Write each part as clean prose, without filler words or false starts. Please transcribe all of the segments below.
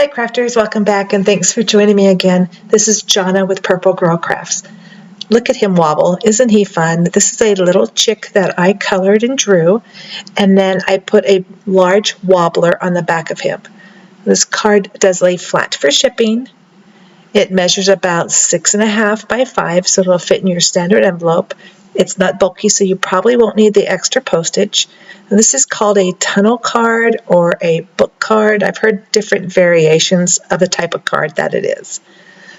Hi crafters, welcome back and thanks for joining me again. This is Jonna with Purple Girl Crafts. Look at him wobble, isn't he fun? This is a little chick that I colored and drew, and then I put a large wobbler on the back of him. This card does lay flat for shipping. It measures about 6.5 by 5, so it'll fit in your standard envelope. It's not bulky, so you probably won't need the extra postage. And this is called a tunnel card or a book card. I've heard different variations of the type of card that it is.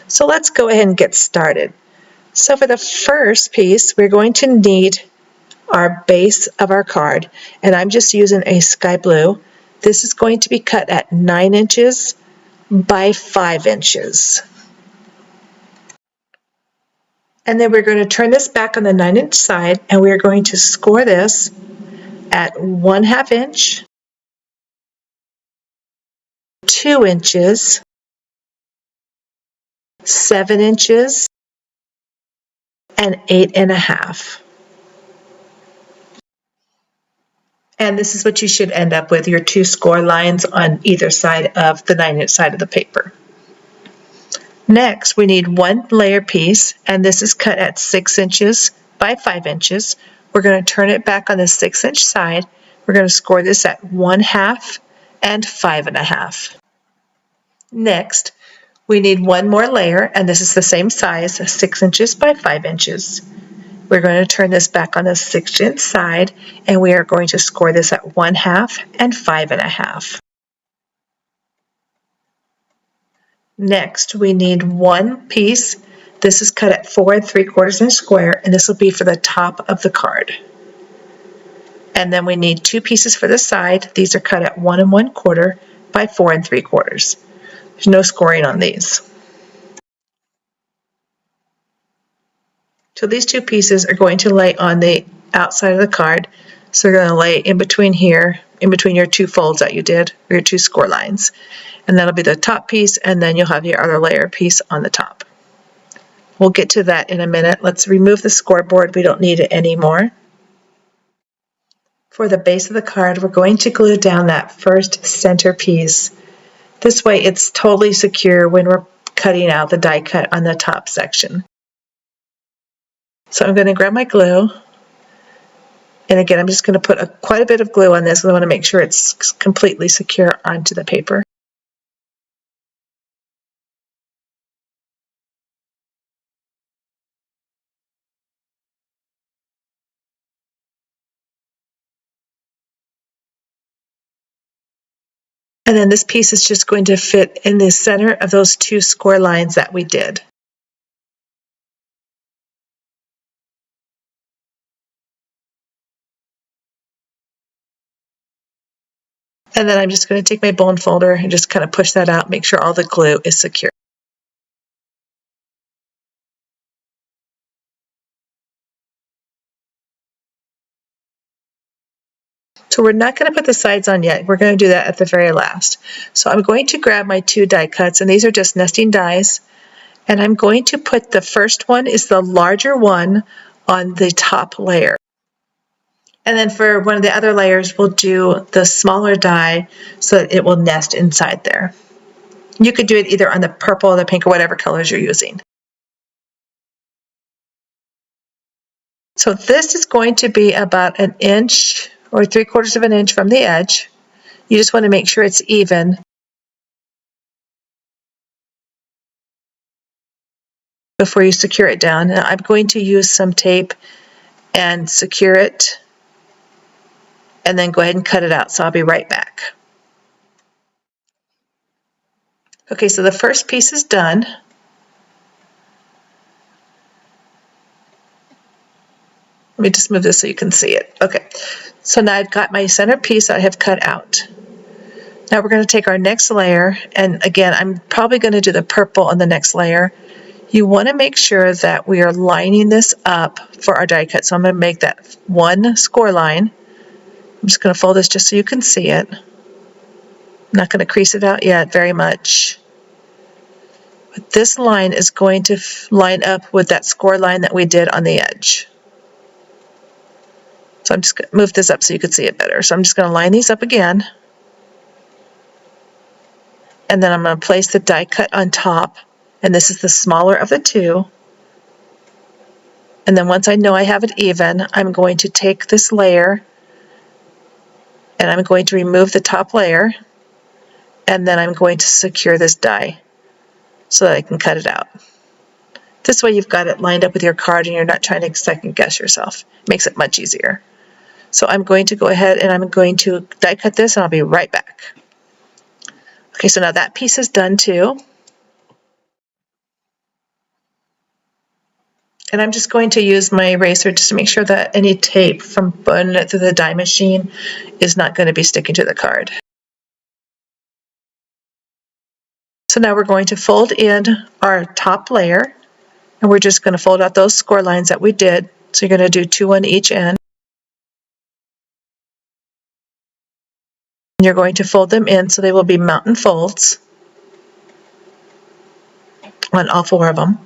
So let's go ahead and get started. So for the first piece, we're going to need our base of our card, and I'm just using a sky blue. This is going to be cut at 9 inches by 5 inches. And then we're going to turn this back on the 9-inch side, and we're going to score this at 1/2 inch, 2 inches, 7 inches, and 8.5. And this is what you should end up with, your 2 score lines on either side of the 9-inch side of the paper. Next, we need 1 layer piece, and this is cut at 6 inches by 5 inches. We're going to turn it back on the 6-inch side. We're going to score this at 1/2 and 5.5. Next, we need 1 more layer, and this is the same size, 6 inches by 5 inches. We're going to turn this back on the 6-inch side, and we are going to score this at 1/2 and 5.5. Next, we need 1 piece. This is cut at 4 3/4 inch square, and this will be for the top of the card. And then we need 2 pieces for the side. These are cut at 1 1/4 by 4 3/4. There's no scoring on these. So these 2 pieces are going to lay on the outside of the card. So they're going to lay in between here, in between your 2 folds that you did, or your 2 score lines. And that'll be the top piece, and then you'll have your other layer piece on the top. We'll get to that in a minute. Let's remove the scoreboard. We don't need it anymore. For the base of the card, we're going to glue down that first center piece. This way it's totally secure when we're cutting out the die cut on the top section. So I'm going to grab my glue. And again, I'm just going to put quite a bit of glue on this because I want to make sure it's completely secure onto the paper. And then this piece is just going to fit in the center of those 2 score lines that we did. And then I'm just going to take my bone folder and just kind of push that out, make sure all the glue is secure. So we're not going to put the sides on yet. We're going to do that at the very last. So I'm going to grab my 2 die cuts, and these are just nesting dies. And I'm going to put the first one is the larger one on the top layer. And then for one of the other layers, we'll do the smaller die so that it will nest inside there. You could do it either on the purple or the pink or whatever colors you're using. So this is going to be about 1 inch or 3/4 of an inch from the edge. You just want to make sure it's even. Before you secure it down. Now I'm going to use some tape and secure it, and then go ahead and cut it out. So I'll be right back. Okay, so the first piece is done. Let me just move this so you can see it. Okay, so now I've got my center piece that I have cut out. Now we're going to take our next layer, and again, I'm probably going to do the purple on the next layer. You want to make sure that we are lining this up for our die cut. So I'm going to make that 1 score line. I'm just going to fold this just so you can see it. I'm not going to crease it out yet very much. But this line is going to line up with that score line that we did on the edge. So I'm just going to move this up so you can see it better. So I'm just going to line these up again. And then I'm going to place the die cut on top, and this is the smaller of the two. And then once I know I have it even, I'm going to take this layer and I'm going to remove the top layer, and then I'm going to secure this die so that I can cut it out. This way you've got it lined up with your card and you're not trying to second guess yourself. It makes it much easier. So I'm going to go ahead and I'm going to die cut this, and I'll be right back. Okay, so now that piece is done too. And I'm just going to use my eraser just to make sure that any tape from running it through the die machine is not going to be sticking to the card. So now we're going to fold in our top layer, and we're just going to fold out those score lines that we did. So you're going to do 2 on each end. And you're going to fold them in so they will be mountain folds on all 4 of them.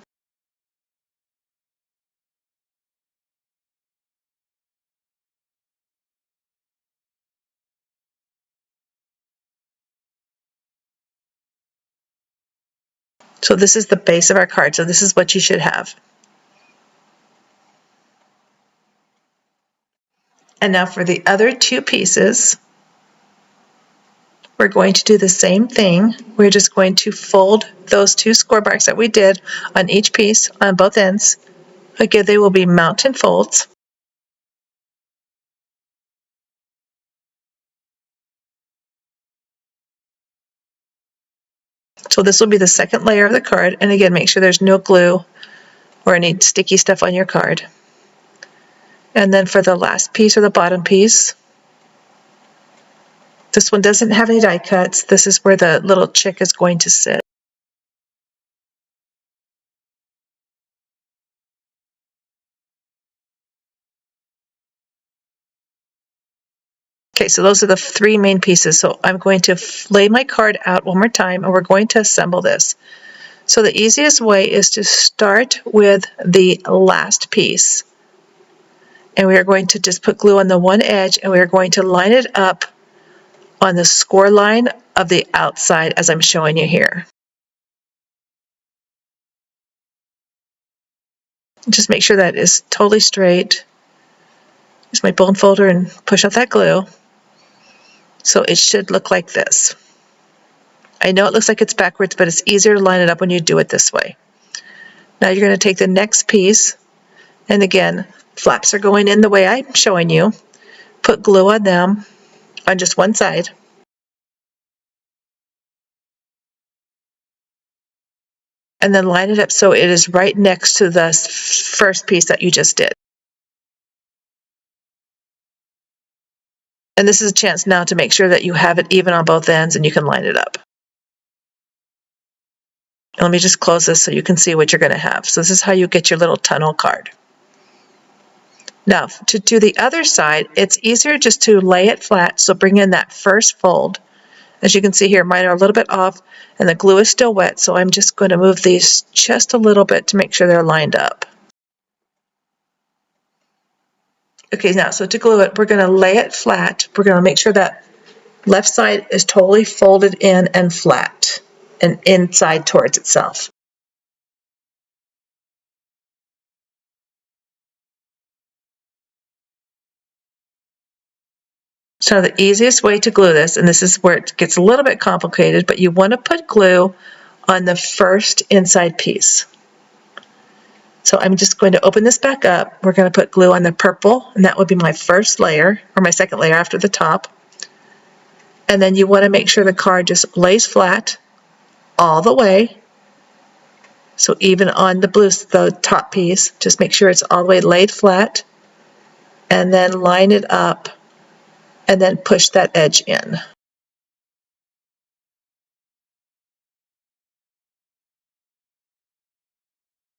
So this is the base of our card. So this is what you should have. And now for the other 2 pieces, we're going to do the same thing. We're just going to fold those 2 score marks that we did on each piece on both ends. Again, they will be mountain folds. So this will be the second layer of the card. And again, make sure there's no glue or any sticky stuff on your card. And then for the last piece, or the bottom piece, this one doesn't have any die cuts. This is where the little chick is going to sit. Okay, so those are the 3 main pieces. So I'm going to lay my card out one more time, and we're going to assemble this. So the easiest way is to start with the last piece. And we are going to just put glue on the one edge, and we are going to line it up on the score line of the outside as I'm showing you here. Just make sure that is totally straight. Use my bone folder and push out that glue. So it should look like this. I know it looks like it's backwards, but it's easier to line it up when you do it this way. Now you're going to take the next piece, and again, flaps are going in the way I'm showing you. Put glue on them on just one side. And then line it up so it is right next to the first piece that you just did. And this is a chance now to make sure that you have it even on both ends and you can line it up. And let me just close this so you can see what you're going to have. So this is how you get your little tunnel card. Now, to do the other side, it's easier just to lay it flat, so bring in that first fold. As you can see here, mine are a little bit off, and the glue is still wet, so I'm just going to move these just a little bit to make sure they're lined up. Okay, now, so to glue it, we're going to lay it flat. We're going to make sure that left side is totally folded in and flat and inside towards itself. So the easiest way to glue this, and this is where it gets a little bit complicated, but you want to put glue on the first inside piece. So I'm just going to open this back up. We're going to put glue on the purple, and that would be my first layer, or my second layer after the top. And then you want to make sure the card just lays flat all the way. So even on the top piece, just make sure it's all the way laid flat, and then line it up, and then push that edge in.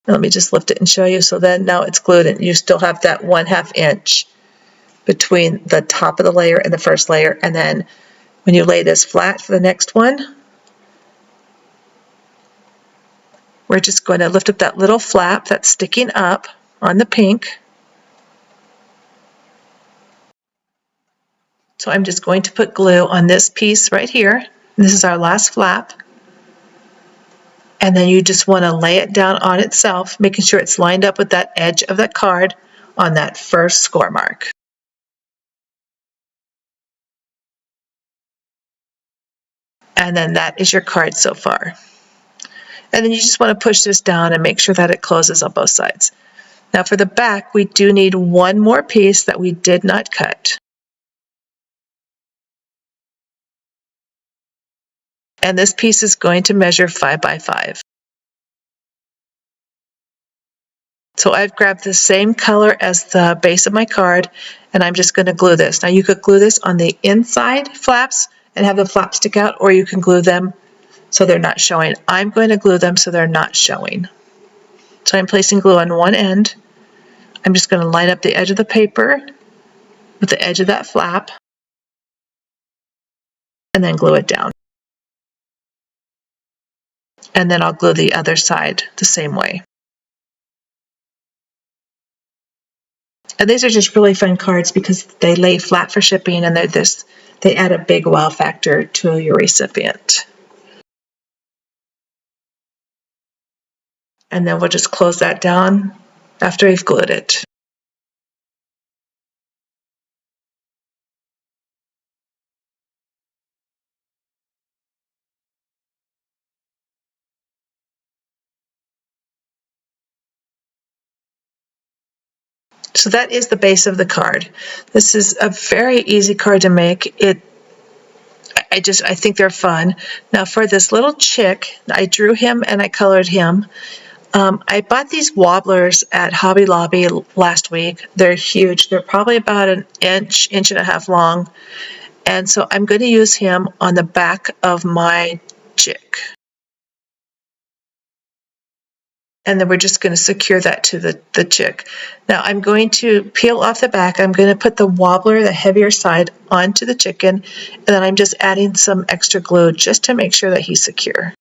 Let me just lift it and show you. So then now it's glued, and you still have that 1/2 inch between the top of the layer and the first layer. And then when you lay this flat for the next one, we're just going to lift up that little flap that's sticking up on the pink. So I'm just going to put glue on this piece right here. This is our last flap. And then you just want to lay it down on itself, making sure it's lined up with that edge of that card on that first score mark. And then that is your card so far. And then you just want to push this down and make sure that it closes on both sides. Now for the back, we do need one more piece that we did not cut. And this piece is going to measure 5 by 5. So I've grabbed the same color as the base of my card, and I'm just going to glue this. Now you could glue this on the inside flaps and have the flaps stick out, or you can glue them so they're not showing. I'm going to glue them so they're not showing. So I'm placing glue on one end. I'm just going to line up the edge of the paper with the edge of that flap and then glue it down. And then I'll glue the other side the same way. And these are just really fun cards because they lay flat for shipping, and they add a big wow factor to your recipient. And then we'll just close that down after we've glued it. So that is the base of the card. This is a very easy card to make. I think they're fun. Now for this little chick, I drew him and I colored him. I bought these wobblers at Hobby Lobby last week. They're huge. They're probably about an inch, inch and a half long. And so I'm going to use him on the back of my chick. And then we're just going to secure that to the chick. Now I'm going to peel off the back. I'm going to put the wobbler, the heavier side, onto the chicken, and then I'm just adding some extra glue just to make sure that he's secure.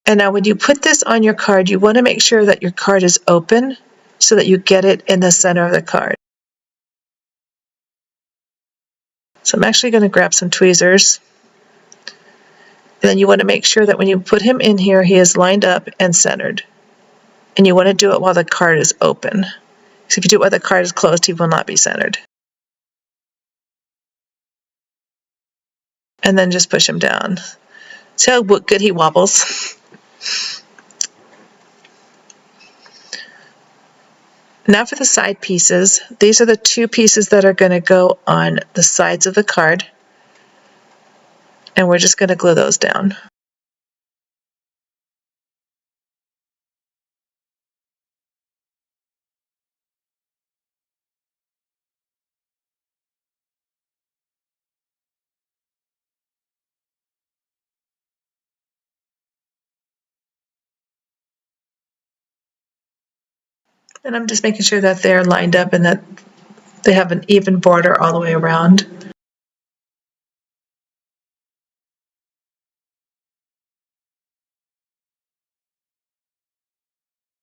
And now when you put this on your card, you want to make sure that your card is open so that you get it in the center of the card. So I'm actually going to grab some tweezers. And then you want to make sure that when you put him in here, he is lined up and centered. And you want to do it while the card is open. Because if you do it while the card is closed, he will not be centered. And then just push him down. See how good he wobbles? Now for the side pieces. These are the two pieces that are going to go on the sides of the card. And we're just going to glue those down. And I'm just making sure that they're lined up and that they have an even border all the way around.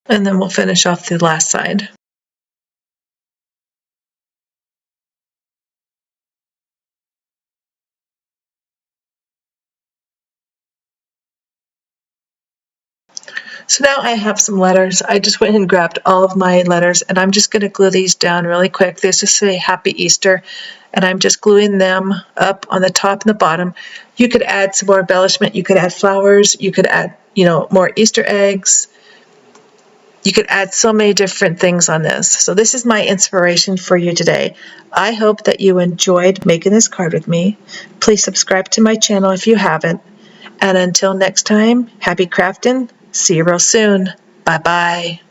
And then we'll finish off the last side. So now I have some letters. I just went and grabbed all of my letters, and I'm just going to glue these down really quick. These just say Happy Easter, and I'm just gluing them up on the top and the bottom. You could add some more embellishment. You could add flowers. You could add, more Easter eggs. You could add so many different things on this. So this is my inspiration for you today. I hope that you enjoyed making this card with me. Please subscribe to my channel if you haven't. And until next time, happy crafting. See you real soon. Bye-bye.